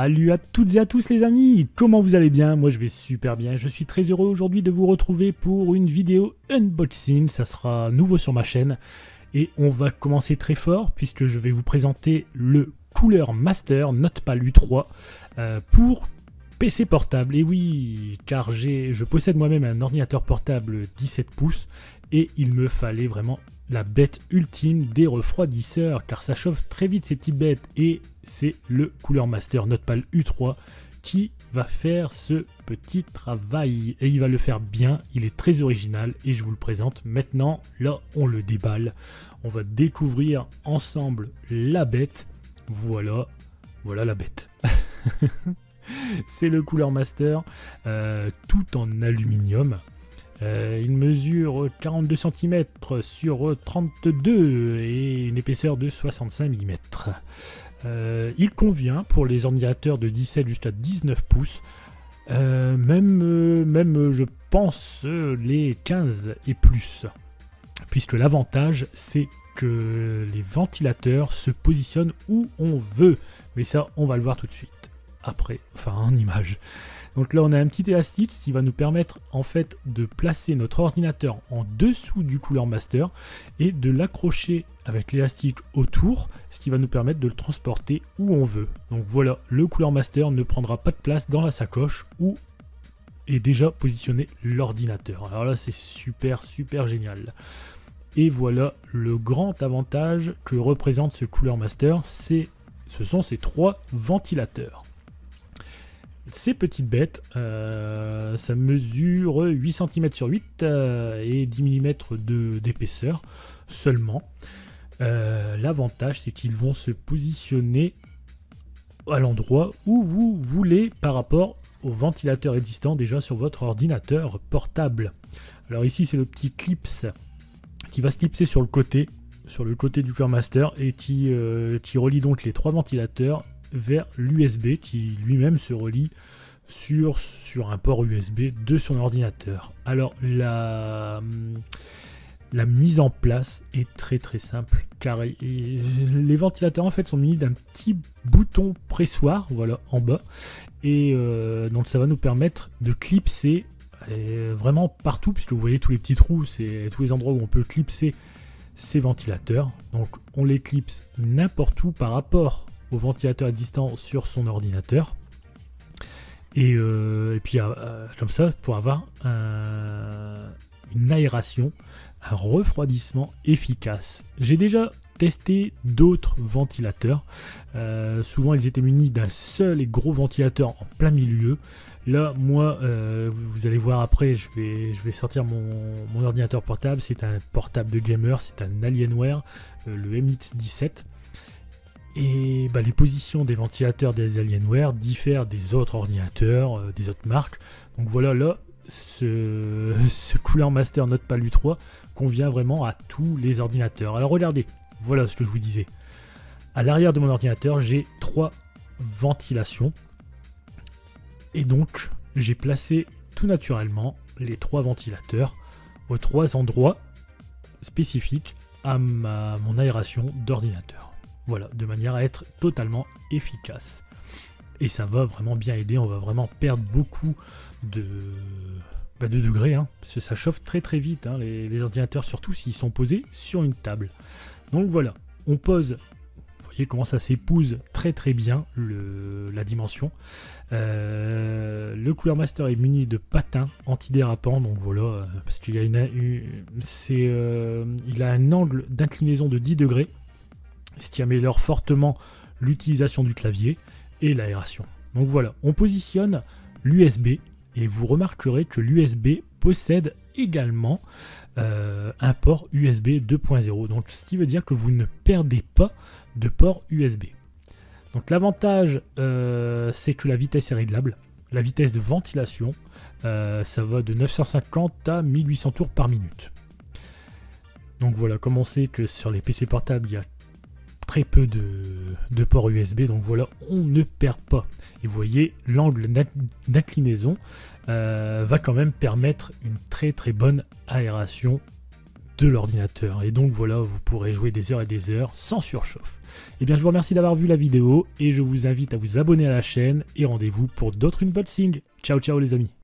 Salut à toutes et à tous les amis, comment vous allez bien? Moi je vais super bien, je suis très heureux aujourd'hui de vous retrouver pour une vidéo unboxing, ça sera nouveau sur ma chaîne. Et on va commencer très fort puisque je vais vous présenter le Cooler Master Notepal U3 pour PC portable. Et oui, car je possède moi-même un ordinateur portable 17 pouces et il me fallait vraiment la bête ultime des refroidisseurs, car ça chauffe très vite ces petites bêtes, et c'est le Cooler Master Notepal U3 qui va faire ce petit travail, et il va le faire bien, il est très original, et je vous le présente maintenant. Là on le déballe, on va découvrir ensemble la bête. Voilà la bête. C'est le Cooler Master, tout en aluminium. Il mesure 42 cm sur 32 et une épaisseur de 65 mm. Il convient pour les ordinateurs de 17 jusqu'à 19 pouces, même je pense les 15 et plus, puisque l'avantage c'est que les ventilateurs se positionnent où on veut, mais ça on va le voir tout de suite après, enfin en image. Donc là on a un petit élastique qui va nous permettre en fait de placer notre ordinateur en dessous du Cooler Master et de l'accrocher avec l'élastique autour, ce qui va nous permettre de le transporter où on veut. Donc voilà, le Cooler Master ne prendra pas de place dans la sacoche où est déjà positionné l'ordinateur. Alors là c'est super génial. Et voilà le grand avantage que représente ce Cooler Master, ce sont ces trois ventilateurs. Ces petites bêtes, ça mesure 8 cm sur 8 et 10 mm d'épaisseur seulement. L'avantage c'est qu'ils vont se positionner à l'endroit où vous voulez par rapport au ventilateur existant déjà sur votre ordinateur portable. Alors ici c'est le petit clips qui va se clipser sur le côté du Cooler Master et qui relie donc les trois ventilateurs vers l'USB qui lui-même se relie sur un port USB de son ordinateur. Alors la mise en place est très simple, car les ventilateurs en fait sont munis d'un petit bouton pressoir, voilà, en bas, et donc ça va nous permettre de clipser vraiment partout, puisque vous voyez tous les petits trous, c'est tous les endroits où on peut clipser ces ventilateurs. Donc on les clipse n'importe où par rapport au ventilateur existant sur son ordinateur, et puis comme ça pour avoir une aération, un refroidissement efficace. J'ai déjà testé d'autres ventilateurs, souvent ils étaient munis d'un seul et gros ventilateur en plein milieu. Là moi vous allez voir après, je vais sortir mon ordinateur portable, c'est un portable de gamer, c'est un Alienware, le MX17. Et les positions des ventilateurs des Alienware diffèrent des autres ordinateurs, des autres marques. Donc voilà, là, ce Cooler Master Notepal U3 convient vraiment à tous les ordinateurs. Alors regardez, voilà ce que je vous disais. À l'arrière de mon ordinateur, j'ai 3 ventilations. Et donc, j'ai placé tout naturellement les 3 ventilateurs aux 3 endroits spécifiques à mon aération d'ordinateur. Voilà, de manière à être totalement efficace. Et ça va vraiment bien aider, on va vraiment perdre beaucoup de degrés, hein, parce que ça chauffe très vite, hein, les ordinateurs, surtout s'ils sont posés sur une table. Donc voilà, on pose, vous voyez comment ça s'épouse très bien la dimension. Le Cooler Master est muni de patins antidérapants, donc voilà, parce qu'il il a un angle d'inclinaison de 10 degrés, ce qui améliore fortement l'utilisation du clavier et l'aération. Donc voilà, on positionne l'USB et vous remarquerez que l'USB possède également un port USB 2.0, donc ce qui veut dire que vous ne perdez pas de port USB. Donc l'avantage c'est que la vitesse est réglable, la vitesse de ventilation ça va de 950 à 1800 tours par minute. Donc voilà, comme on sait que sur les PC portables il y a très peu de ports USB, donc voilà, on ne perd pas. Et vous voyez, l'angle d'inclinaison va quand même permettre une très bonne aération de l'ordinateur. Et donc voilà, vous pourrez jouer des heures et des heures sans surchauffe. Et bien je vous remercie d'avoir vu la vidéo et je vous invite à vous abonner à la chaîne et rendez-vous pour d'autres unboxings. Ciao ciao les amis.